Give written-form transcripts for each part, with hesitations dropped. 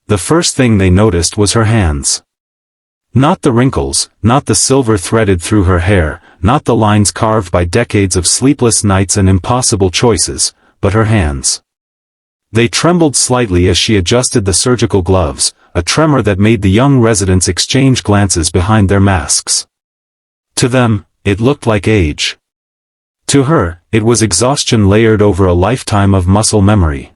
The first thing they noticed was her hands. Not the wrinkles, not the silver threaded through her hair, not the lines carved by decades of sleepless nights and impossible choices, but her hands. They trembled slightly as she adjusted the surgical gloves, a tremor that made the young residents exchange glances behind their masks. To them, it looked like age. To her, it was exhaustion layered over a lifetime of muscle memory.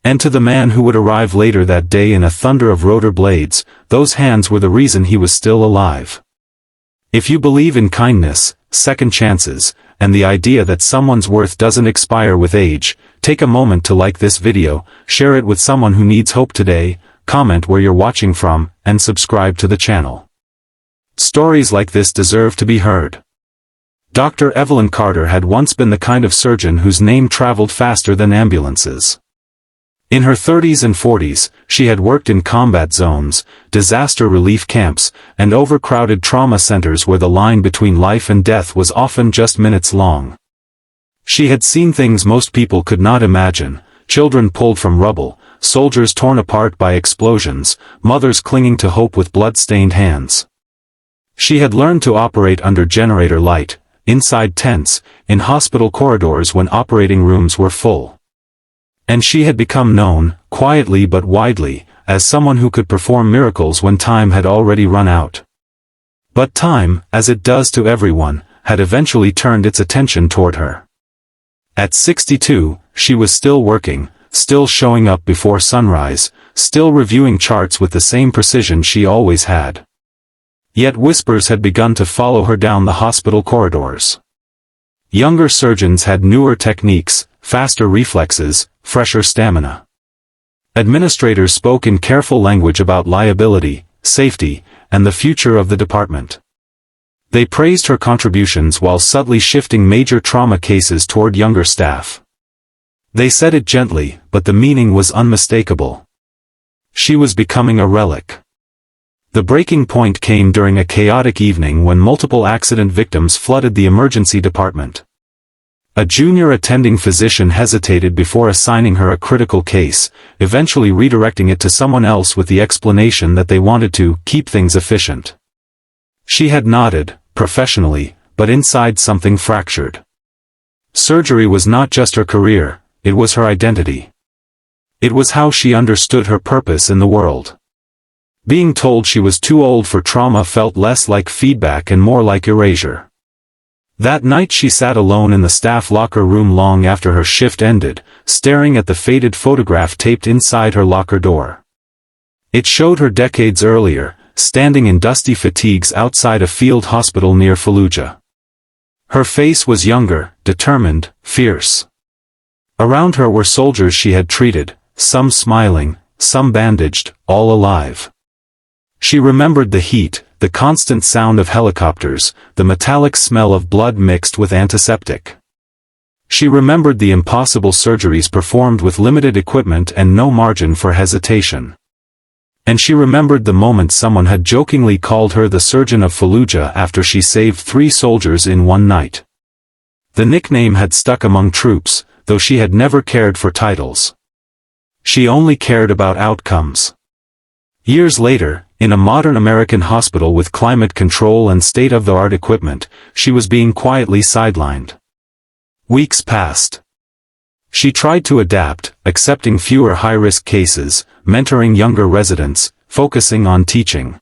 And to the man who would arrive later that day in a thunder of rotor blades, those hands were the reason he was still alive. If you believe in kindness, second chances, and the idea that someone's worth doesn't expire with age, take a moment to like this video, share it with someone who needs hope today, comment where you're watching from, and subscribe to the channel. Stories like this deserve to be heard. Dr. Evelyn Carter had once been the kind of surgeon whose name traveled faster than ambulances. In her 30s and 40s, she had worked in combat zones, disaster relief camps, and overcrowded trauma centers where the line between life and death was often just minutes long. She had seen things most people could not imagine: children pulled from rubble, soldiers torn apart by explosions, mothers clinging to hope with blood-stained hands. She had learned to operate under generator light, inside tents, in hospital corridors when operating rooms were full. And she had become known, quietly but widely, as someone who could perform miracles when time had already run out. But time, as it does to everyone, had eventually turned its attention toward her. At 62, she was still working, still showing up before sunrise, still reviewing charts with the same precision she always had. Yet whispers had begun to follow her down the hospital corridors. Younger surgeons had newer techniques, faster reflexes, fresher stamina. Administrators spoke in careful language about liability, safety, and the future of the department. They praised her contributions while subtly shifting major trauma cases toward younger staff. They said it gently, but the meaning was unmistakable. She was becoming a relic. The breaking point came during a chaotic evening when multiple accident victims flooded the emergency department. A junior attending physician hesitated before assigning her a critical case, eventually redirecting it to someone else with the explanation that they wanted to keep things efficient. She had nodded, professionally, but inside something fractured. Surgery was not just her career, it was her identity. It was how she understood her purpose in the world. Being told she was too old for trauma felt less like feedback and more like erasure. That night she sat alone in the staff locker room long after her shift ended, staring at the faded photograph taped inside her locker door. It showed her decades earlier, standing in dusty fatigues outside a field hospital near Fallujah. Her face was younger, determined, fierce. Around her were soldiers she had treated, some smiling, some bandaged, all alive. She remembered the heat, the constant sound of helicopters, the metallic smell of blood mixed with antiseptic. She remembered the impossible surgeries performed with limited equipment and no margin for hesitation. And she remembered the moment someone had jokingly called her the surgeon of Fallujah after she saved 3 soldiers in one night. The nickname had stuck among troops, though she had never cared for titles. She only cared about outcomes. Years later, in a modern American hospital with climate control and state-of-the-art equipment, she was being quietly sidelined. Weeks passed. She tried to adapt, accepting fewer high-risk cases, mentoring younger residents, focusing on teaching.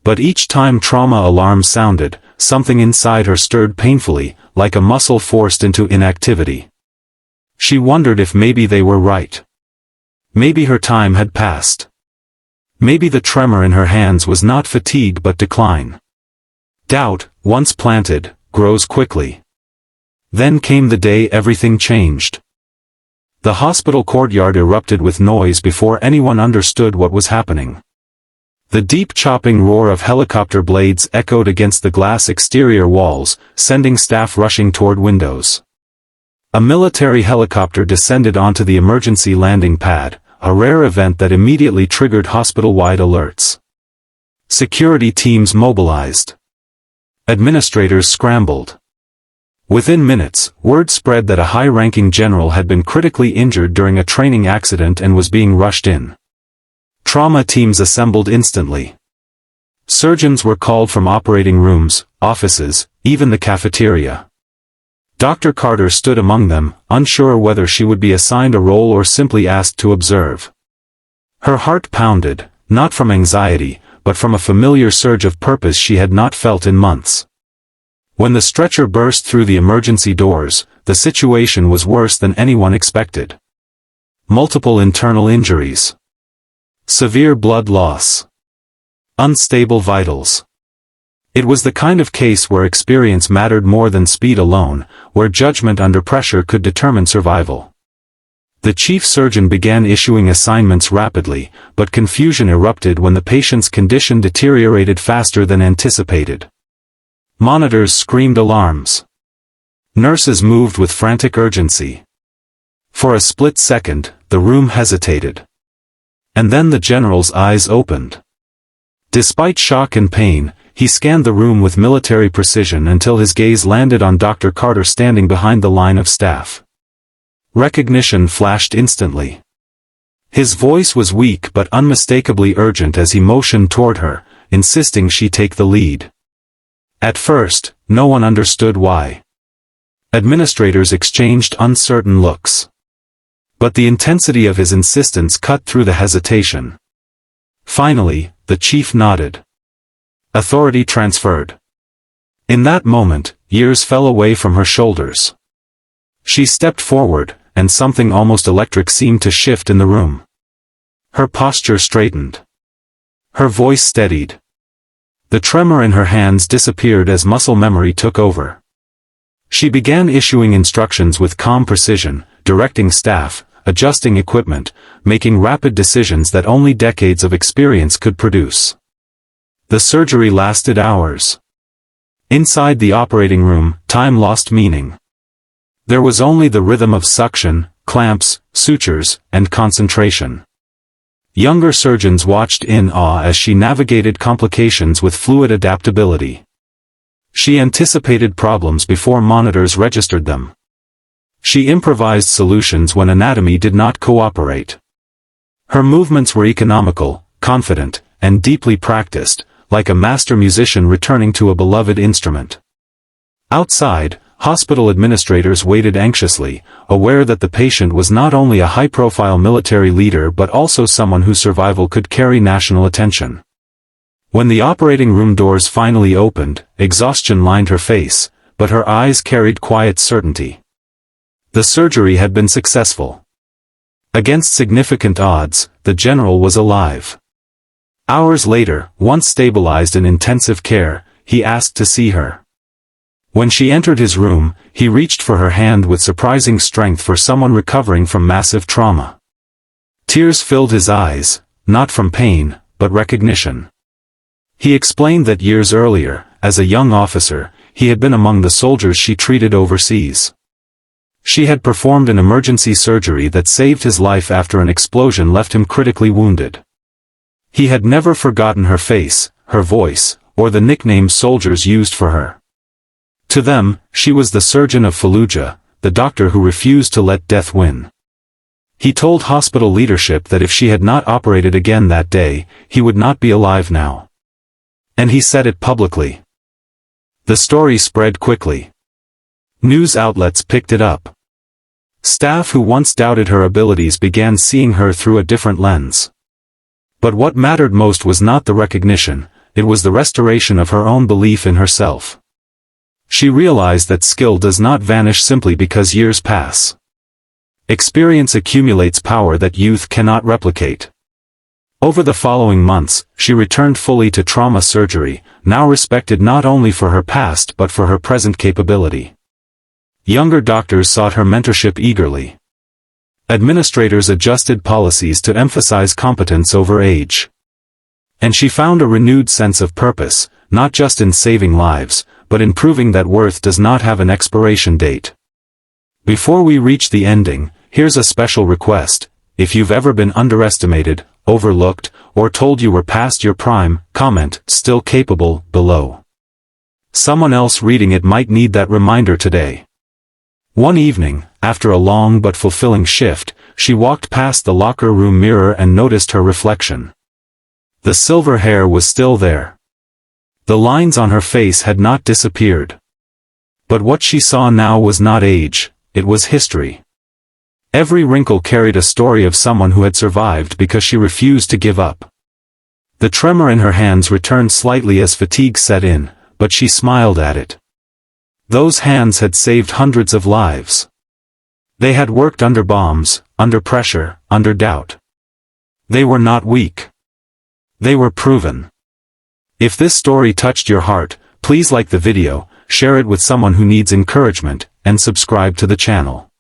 But each time trauma alarms sounded, something inside her stirred painfully, like a muscle forced into inactivity. She wondered if maybe they were right. Maybe her time had passed. Maybe the tremor in her hands was not fatigue but decline. Doubt, once planted, grows quickly. Then came the day everything changed. The hospital courtyard erupted with noise before anyone understood what was happening. The deep chopping roar of helicopter blades echoed against the glass exterior walls, sending staff rushing toward windows. A military helicopter descended onto the emergency landing pad, a rare event that immediately triggered hospital-wide alerts. Security teams mobilized. Administrators scrambled. Within minutes, word spread that a high-ranking general had been critically injured during a training accident and was being rushed in. Trauma teams assembled instantly. Surgeons were called from operating rooms, offices, even the cafeteria. Dr. Carter stood among them, unsure whether she would be assigned a role or simply asked to observe. Her heart pounded, not from anxiety, but from a familiar surge of purpose she had not felt in months. When the stretcher burst through the emergency doors, the situation was worse than anyone expected. Multiple internal injuries. Severe blood loss. Unstable vitals. It was the kind of case where experience mattered more than speed alone, where judgment under pressure could determine survival. The chief surgeon began issuing assignments rapidly, but confusion erupted when the patient's condition deteriorated faster than anticipated. Monitors screamed alarms. Nurses moved with frantic urgency. For a split second, the room hesitated. And then the general's eyes opened. Despite shock and pain, he scanned the room with military precision until his gaze landed on Dr. Carter standing behind the line of staff. Recognition flashed instantly. His voice was weak but unmistakably urgent as he motioned toward her, insisting she take the lead. At first, no one understood why. Administrators exchanged uncertain looks. But the intensity of his insistence cut through the hesitation. Finally, the chief nodded. Authority transferred. In that moment, years fell away from her shoulders. She stepped forward, and something almost electric seemed to shift in the room. Her posture straightened. Her voice steadied. The tremor in her hands disappeared as muscle memory took over. She began issuing instructions with calm precision, directing staff, adjusting equipment, making rapid decisions that only decades of experience could produce. The surgery lasted hours. Inside the operating room, time lost meaning. There was only the rhythm of suction, clamps, sutures, and concentration. Younger surgeons watched in awe as she navigated complications with fluid adaptability. She anticipated problems before monitors registered them. She improvised solutions when anatomy did not cooperate. Her movements were economical, confident, and deeply practiced, like a master musician returning to a beloved instrument. Outside, hospital administrators waited anxiously, aware that the patient was not only a high-profile military leader but also someone whose survival could carry national attention. When the operating room doors finally opened, exhaustion lined her face, but her eyes carried quiet certainty. The surgery had been successful. Against significant odds, the general was alive. Hours later, once stabilized in intensive care, he asked to see her. When she entered his room, he reached for her hand with surprising strength for someone recovering from massive trauma. Tears filled his eyes, not from pain, but recognition. He explained that years earlier, as a young officer, he had been among the soldiers she treated overseas. She had performed an emergency surgery that saved his life after an explosion left him critically wounded. He had never forgotten her face, her voice, or the nickname soldiers used for her. To them, she was the surgeon of Fallujah, the doctor who refused to let death win. He told hospital leadership that if she had not operated again that day, he would not be alive now. And he said it publicly. The story spread quickly. News outlets picked it up. Staff who once doubted her abilities began seeing her through a different lens. But what mattered most was not the recognition, it was the restoration of her own belief in herself. She realized that skill does not vanish simply because years pass. Experience accumulates power that youth cannot replicate. Over the following months, she returned fully to trauma surgery, now respected not only for her past but for her present capability. Younger doctors sought her mentorship eagerly. Administrators adjusted policies to emphasize competence over age. And she found a renewed sense of purpose, not just in saving lives, but in proving that worth does not have an expiration date. Before we reach the ending, here's a special request. If you've ever been underestimated, overlooked, or told you were past your prime, comment, "Still capable," below. Someone else reading it might need that reminder today. One evening, after a long but fulfilling shift, she walked past the locker room mirror and noticed her reflection. The silver hair was still there. The lines on her face had not disappeared. But what she saw now was not age, it was history. Every wrinkle carried a story of someone who had survived because she refused to give up. The tremor in her hands returned slightly as fatigue set in, but she smiled at it. Those hands had saved hundreds of lives. They had worked under bombs, under pressure, under doubt. They were not weak. They were proven. If this story touched your heart, please like the video, share it with someone who needs encouragement, and subscribe to the channel.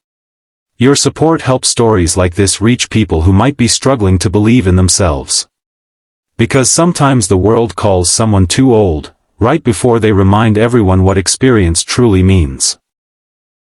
Your support helps stories like this reach people who might be struggling to believe in themselves. Because sometimes the world calls someone too old, right before they remind everyone what experience truly means.